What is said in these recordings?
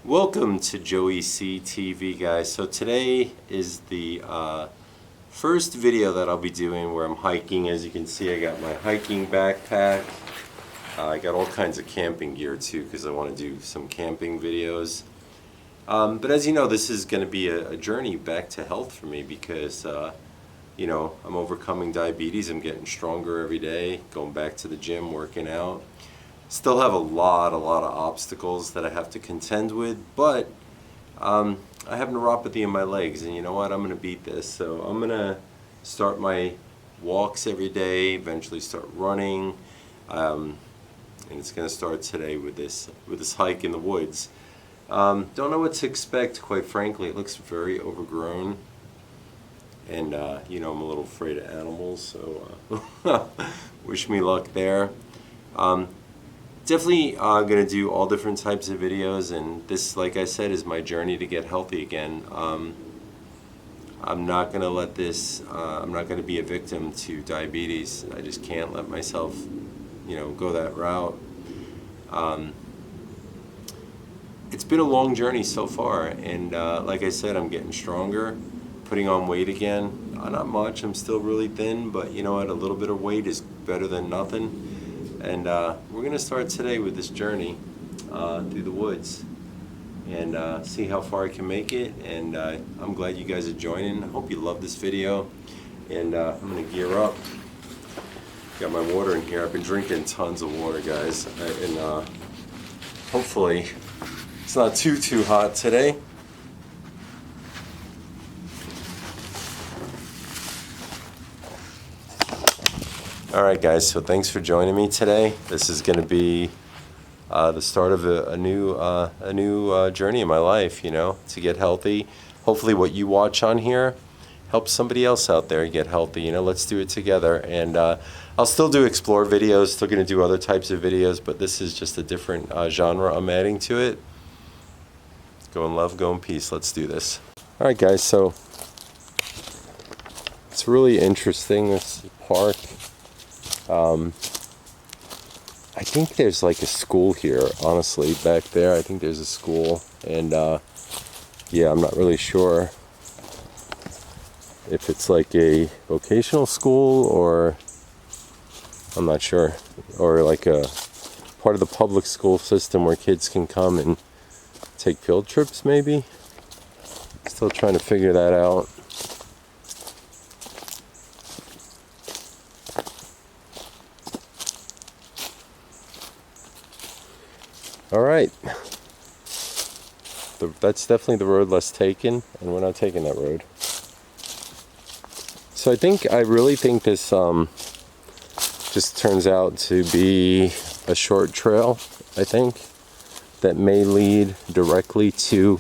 Welcome to JoeyCTV, guys. So today is the first video that I'll be doing where I'm hiking. As you can see, I got my hiking backpack. I got all kinds of camping gear too because I want to do some camping videos. But as you know, this is going to be a journey back to health for me because you know, I'm overcoming diabetes. I'm getting stronger every day, going back to the gym, working out. Still have a lot of obstacles that I have to contend with, but I have neuropathy in my legs, and you know what? I'm going to beat this. So I'm going to start my walks every day, eventually start running, and it's going to start today with this hike in the woods. Don't know what to expect, quite frankly. It looks very overgrown, and you know, I'm a little afraid of animals, so wish me luck there. Definitely going to do all different types of videos, and this, like I said, is my journey to get healthy again. I'm not going to let this, I'm not going to be a victim to diabetes. I just can't let myself, you know, go that route. It's been a long journey so far, and like I said, I'm getting stronger, putting on weight again. Not much, I'm still really thin, but you know what, a little bit of weight is better than nothing. And we're going to start today with this journey through the woods and see how far I can make it. And I'm glad you guys are joining. I hope you love this video. And I'm going to gear up. Got my water in here. I've been drinking tons of water, guys. And hopefully it's not too hot today. Alright guys, so thanks for joining me today. This is going to be the start of a new journey in my life, you know, to get healthy. Hopefully what you watch on here helps somebody else out there get healthy, you know, let's do it together. And I'll still do explore videos, still going to do other types of videos, but this is just a different genre I'm adding to it. Go in love, go in peace, let's do this. Alright guys, so it's really interesting, this park. I think there's like a school here, honestly, back there. I think there's a school, and yeah, I'm not really sure if it's like a vocational school or I'm not sure, or like a part of the public school system where kids can come and take field trips maybe. Still trying to figure that out. Alright, that's definitely the road less taken, and we're not taking that road. So I really think this just turns out to be a short trail, I think, that may lead directly to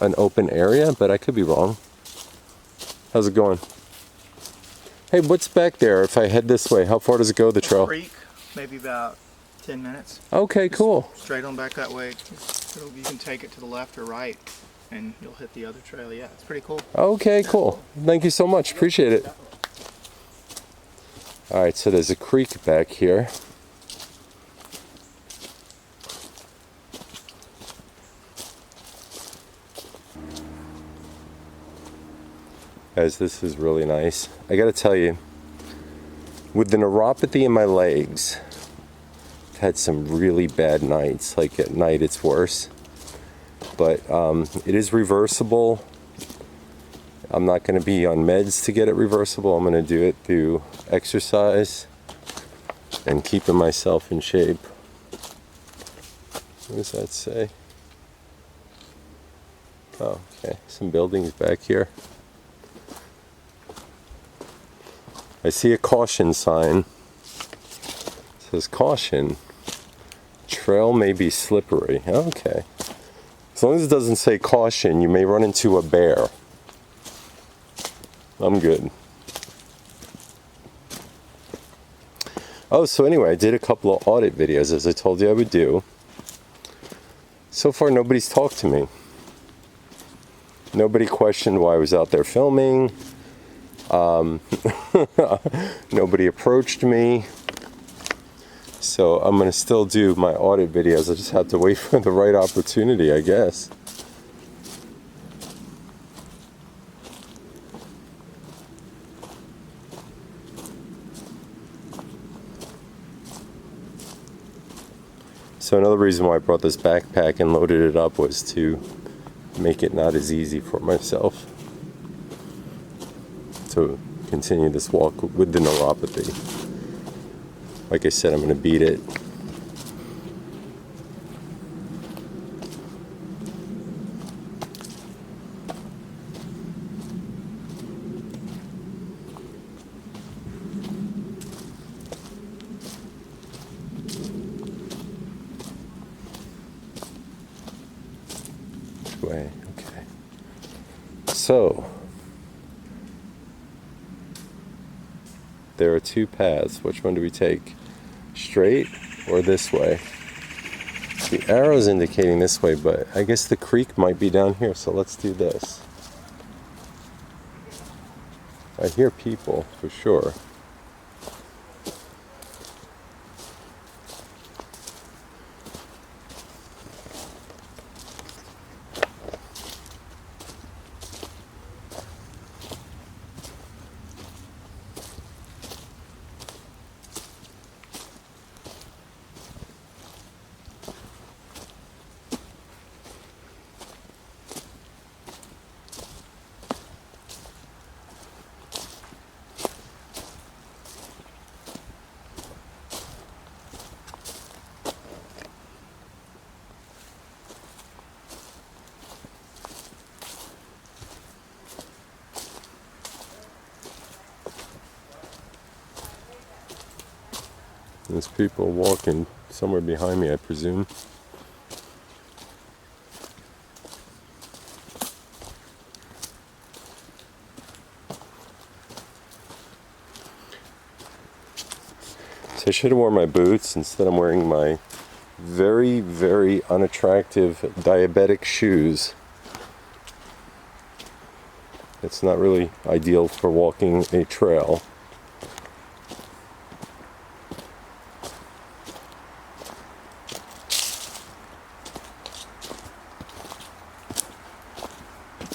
an open area, but I could be wrong. How's it going? Hey, what's back there if I head this way? How far does it go, the trail? Creek, maybe about 10 minutes. Okay, cool. Just straight on back that way. You can take it to the left or right and you'll hit the other trail. Yeah, it's pretty cool. Okay, cool. Thank you so much. Appreciate it. Alright, so there's a creek back here. Guys, this is really nice. I gotta tell you, with the neuropathy in my legs, had some really bad nights. Like at night it's worse, but it is reversible. I'm not going to be on meds to get it reversible. I'm going to do it through exercise and keeping myself in shape. What does that say? Oh, okay, some buildings back here. I see a caution sign. It says caution. Trail may be slippery. Okay. As long as it doesn't say caution, you may run into a bear. I'm good. Oh, so anyway, I did a couple of audit videos as I told you I would do. So far, nobody's talked to me. Nobody questioned why I was out there filming. Nobody approached me. So I'm going to still do my audit videos. I just have to wait for the right opportunity, I guess. So another reason why I brought this backpack and loaded it up was to make it not as easy for myself to continue this walk with the neuropathy. Like I said, I'm going to beat it. Which way? Okay. So, there are two paths. Which one do we take? Straight or this way? The arrow's indicating this way, but I guess the creek might be down here, so let's do this. I hear people, for sure. There's people walking somewhere behind me, I presume. So I should have worn my boots. Instead I'm wearing my very, very unattractive diabetic shoes. It's not really ideal for walking a trail.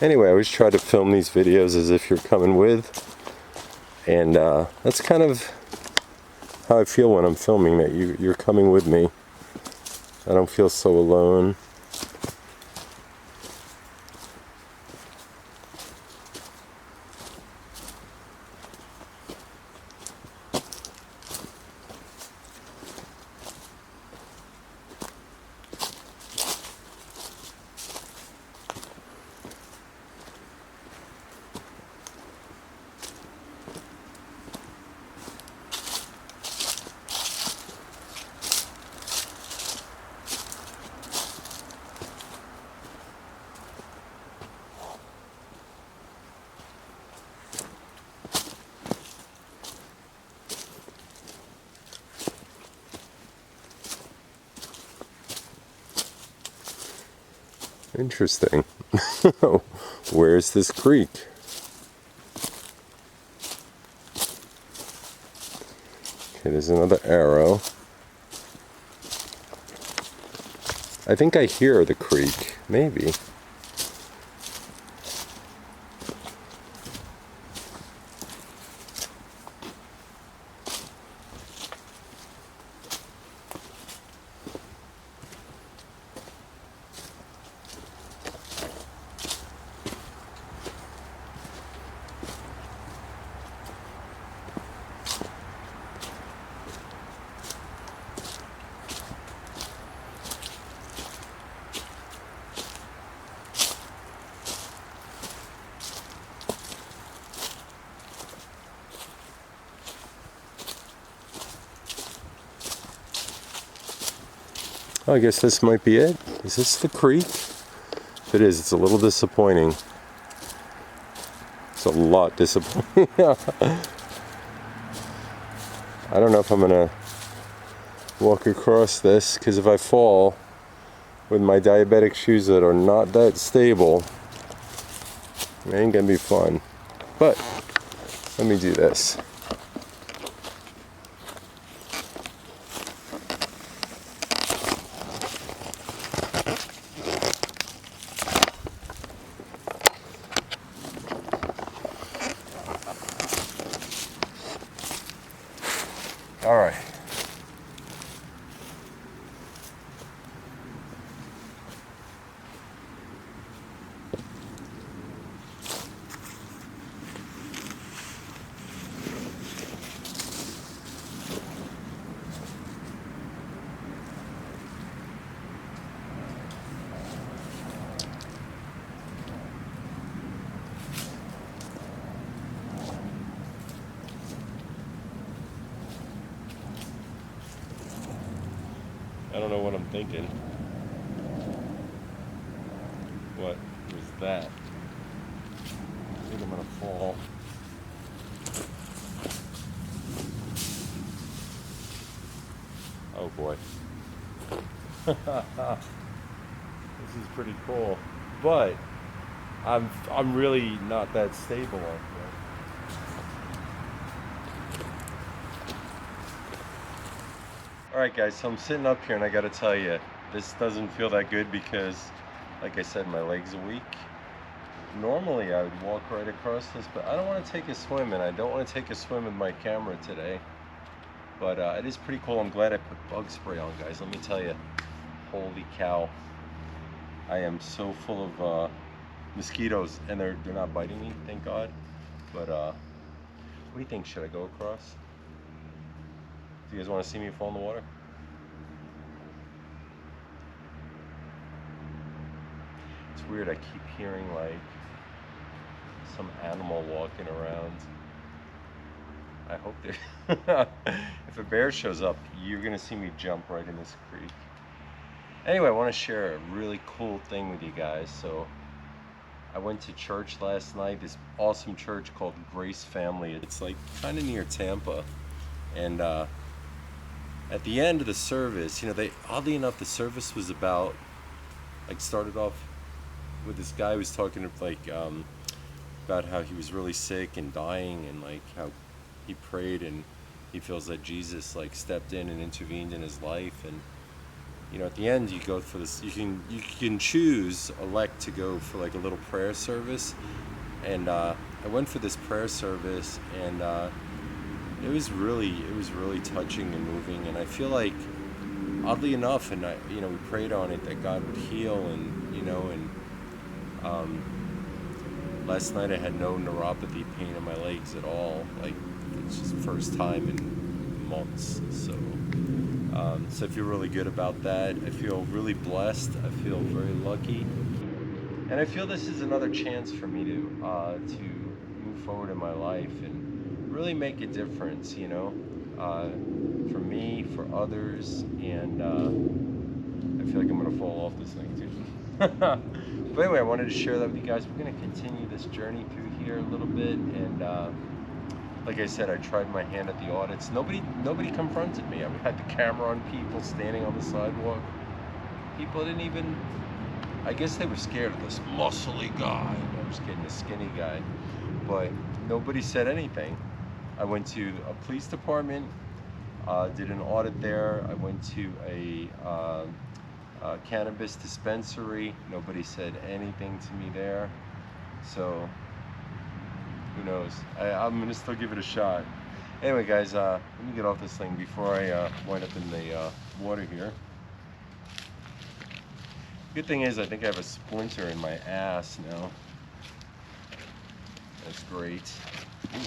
Anyway, I always try to film these videos as if you're coming with, and that's kind of how I feel when I'm filming, that you're coming with me. I don't feel so alone. Interesting. Where's this creek? Okay, there's another arrow. I think I hear the creek, maybe. I guess this might be it. Is this the creek? If it is, it's a little disappointing. It's a lot disappointing. I don't know if I'm gonna walk across this, because if I fall with my diabetic shoes that are not that stable, it ain't gonna be fun. But let me do this. know what I'm thinking. What was that? I think I'm gonna fall. Oh boy. This is pretty cool. But I'm really not that stable on here. Alright guys, so I'm sitting up here and I gotta tell you, this doesn't feel that good because, like I said, my leg's are weak. Normally I would walk right across this, but I don't want to take a swim, and I don't want to take a swim with my camera today. But it is pretty cool. I'm glad I put bug spray on, guys. Let me tell you, holy cow. I am so full of mosquitoes, and they're not biting me, thank God. But what do you think? Should I go across? Do you guys want to see me fall in the water? It's weird, I keep hearing like some animal walking around. I hope there. If a bear shows up, you're gonna see me jump right in this creek. Anyway, I want to share a really cool thing with you guys. So I went to church last night, this awesome church called Grace Family. It's like kind of near Tampa. And at the end of the service, you know, oddly enough, the service was about, like, started off with this guy who was talking about how he was really sick and dying, and like how he prayed and he feels that Jesus like stepped in and intervened in his life. And you know, at the end you go for this, you can elect to go for like a little prayer service. And I went for this prayer service, and it was really touching and moving. And I feel like, oddly enough, and we prayed on it that God would heal, and last night I had no neuropathy pain in my legs at all. Like, it's just the first time in months. So I feel really good about that. I feel really blessed. I feel very lucky. And I feel this is another chance for me to move forward in my life and really make a difference, for me, for others. And I feel like I'm gonna fall off this thing too. But anyway, I wanted to share that with you guys. We're gonna continue this journey through here a little bit, and like I said, I tried my hand at the audits. Nobody confronted me. I had the camera on people standing on the sidewalk. People didn't even, I guess they were scared of this muscly guy. No, I'm just kidding, the skinny guy. But nobody said anything. I went to a police department, did an audit there. I went to a cannabis dispensary. Nobody said anything to me there. So who knows? I'm gonna still give it a shot. Anyway, guys, let me get off this thing before I wind up in the water here. Good thing is, I think I have a splinter in my ass now. That's great. Ooh.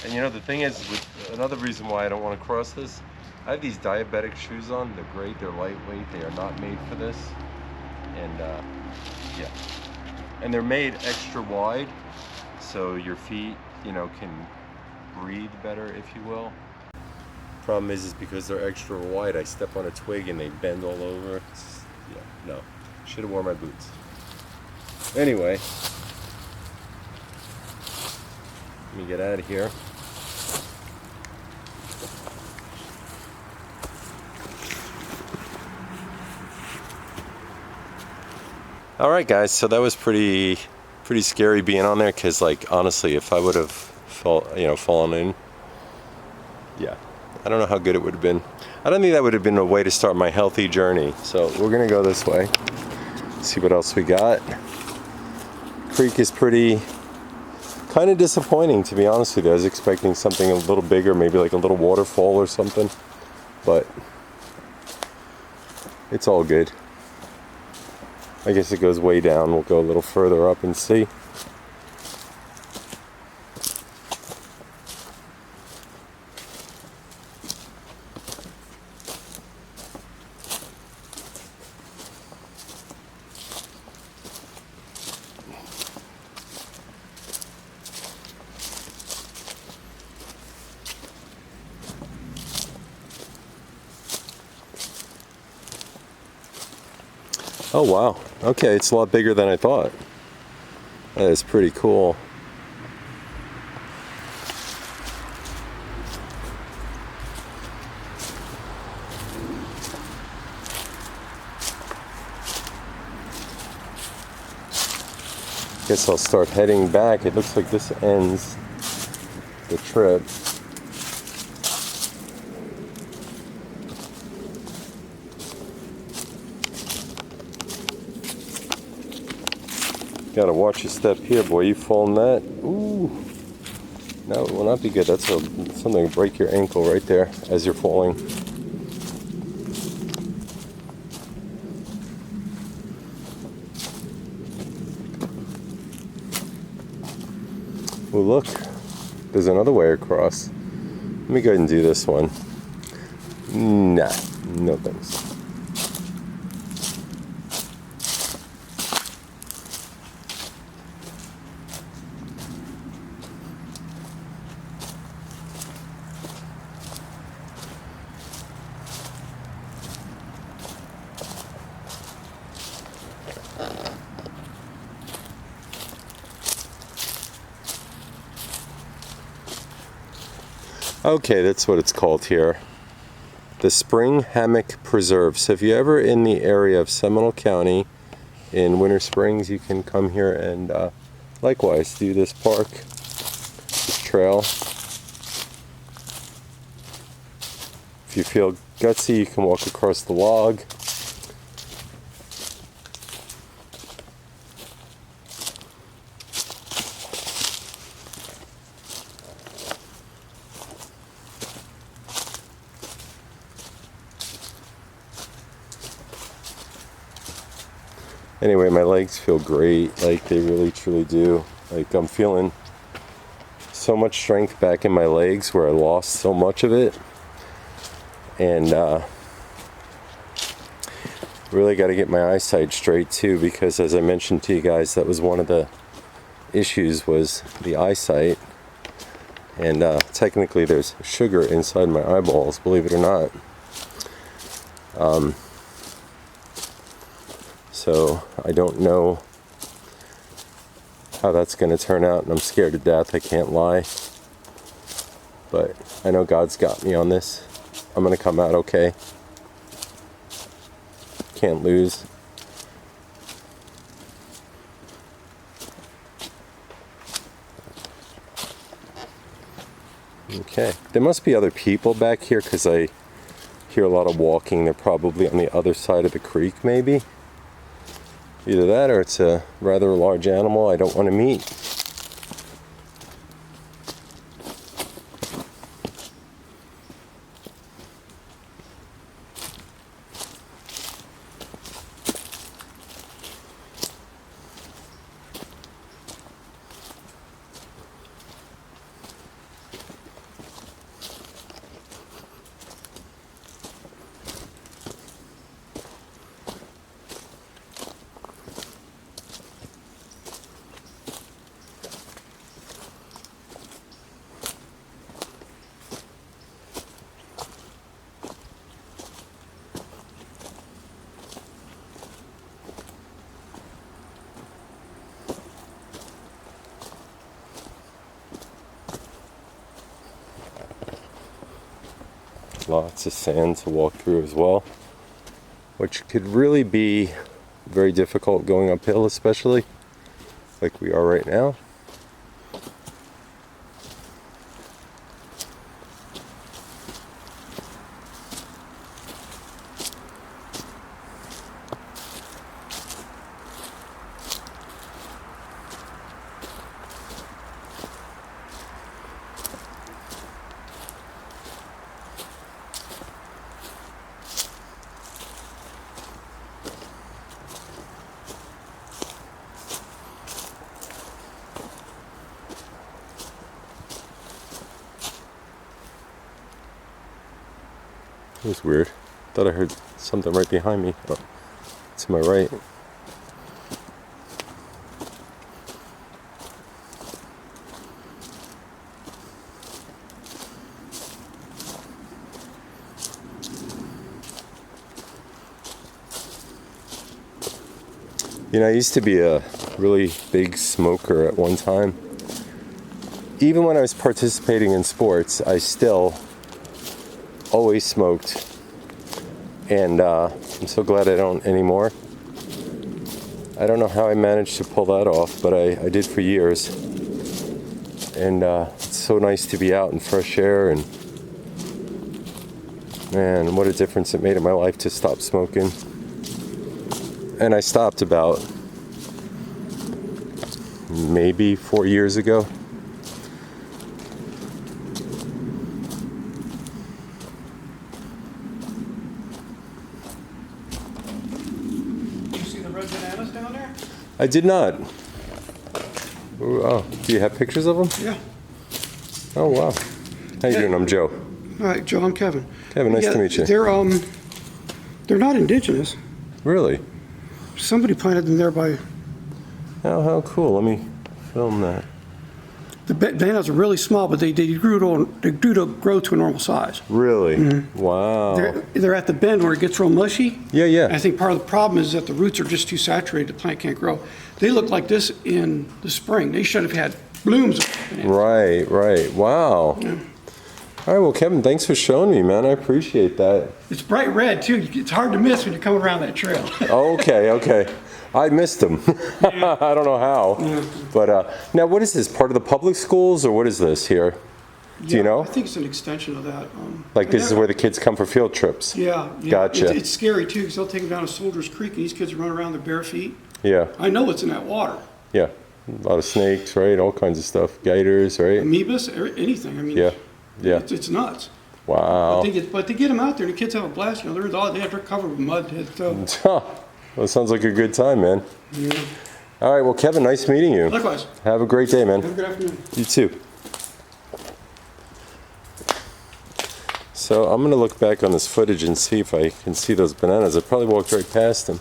And the thing is, with another reason why I don't want to cross this, I have these diabetic shoes on. They're great. They're lightweight. They are not made for this. And yeah. And they're made extra wide, so your feet, can breathe better, if you will. Problem is because they're extra wide, I step on a twig and they bend all over. Yeah, no. Should have worn my boots. Anyway, let me get out of here. All right, guys. So that was pretty scary being on there, because, like, honestly, if I would have fallen in, yeah, I don't know how good it would have been. I don't think that would have been a way to start my healthy journey. So we're gonna go this way. See what else we got. Creek is pretty kind of disappointing, to be honest with you. I was expecting something a little bigger, maybe like a little waterfall or something, but it's all good. I guess it goes way down. We'll go a little further up and see. Oh wow, okay, it's a lot bigger than I thought. That is pretty cool. Guess I'll start heading back. It looks like this ends the trip. Gotta watch your step here, boy. You fall in that. Ooh. No, it will not be good. That's something to break your ankle right there as you're falling. Oh, look. There's another way across. Let me go ahead and do this one. Nah, no thanks. Okay, that's what it's called here. The Spring Hammock Preserve. So if you're ever in the area of Seminole County in Winter Springs, you can come here and likewise do this park, this trail. If you feel gutsy, you can walk across the log. Anyway, my legs feel great, like they really truly do. Like I'm feeling so much strength back in my legs where I lost so much of it. And really got to get my eyesight straight too, because as I mentioned to you guys, that was one of the issues, was the eyesight. And technically there's sugar inside my eyeballs, believe it or not. So I don't know how that's going to turn out, and I'm scared to death, I can't lie. But I know God's got me on this. I'm going to come out okay. Can't lose. Okay. There must be other people back here because I hear a lot of walking. They're probably on the other side of the creek maybe. Either that or it's a rather large animal I don't want to meet. Lots of sand to walk through as well, which could really be very difficult going uphill, especially like we are right now. It was weird. Thought I heard something right behind me. Oh, to my right. You know, I used to be a really big smoker at one time. Even when I was participating in sports, I still always smoked. And I'm so glad I don't anymore. I don't know how I managed to pull that off, but I did for years. And it's so nice to be out in fresh air, and man, what a difference it made in my life to stop smoking. And I stopped about maybe 4 years ago. You see the red bananas down there? I did not. Ooh, oh, do you have pictures of them? Yeah. Oh, wow. How you Yeah. doing? I'm Joe. All right, Joe, I'm Kevin. Kevin, nice to meet you. They're not indigenous. Really? Somebody planted them there by. How cool. Let me film that. The bananas are really small, but they grew to grow to a normal size. Really? Wow. They're at the bend where it gets real mushy. Yeah, yeah. And I think part of the problem is that the roots are just too saturated. The plant can't grow. They look like this in the spring. They should have had blooms of bananas. Right. Wow. Yeah. All right, well, Kevin, thanks for showing me, man. I appreciate that. It's bright red too. It's hard to miss when you're coming around that trail. Okay. I missed them. I don't know how. Yeah. But now, what is this? Part of the public schools, or what is this here? Do you know? I think it's an extension of that. Like this is where the kids come for field trips? Yeah. Gotcha. It's scary too, because they'll take them down to Soldiers Creek, and these kids run around their bare feet. Yeah. I know what's in that water. Yeah. A lot of snakes, right? All kinds of stuff. Gators, right? Amoebas, anything. I mean, Yeah. it's nuts. Wow. But they get them out there, and the kids have a blast. You know, they're covered with mud head to toe. Well, it sounds like a good time, man. Yeah. All right, well, Kevin, nice meeting you. Likewise. Have a great day, man. Have a good afternoon. You too. So I'm going to look back on this footage and see if I can see those bananas. I probably walked right past them.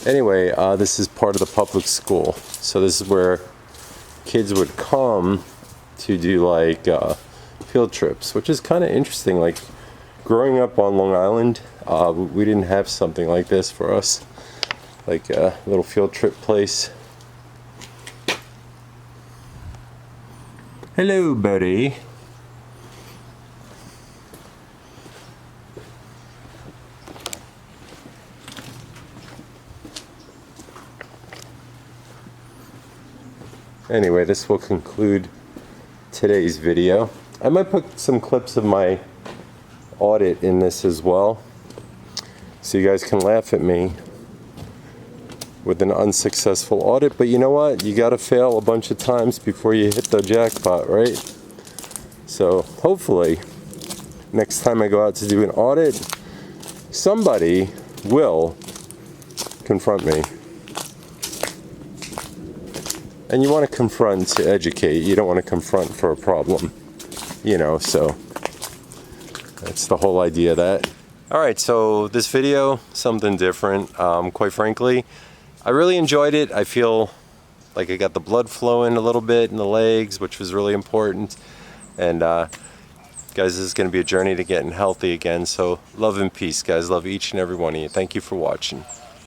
Anyway, this is part of the public school. So this is where kids would come to do like field trips, which is kind of interesting. Like growing up on Long Island, we didn't have something like this for us, like a little field trip place. Hello, buddy. Anyway, this will conclude today's video. I might put some clips of my audit in this as well, so you guys can laugh at me with an unsuccessful audit. But you know what? You gotta fail a bunch of times before you hit the jackpot, right? So hopefully, next time I go out to do an audit, somebody will confront me. And you want to confront to educate. You don't want to confront for a problem, you know, so that's the whole idea of that. All right, so this video, something different. Quite frankly, I really enjoyed it. I feel like I got the blood flowing a little bit in the legs, which was really important. And guys, this is going to be a journey to getting healthy again. So love and peace, guys. Love each and every one of you. Thank you for watching.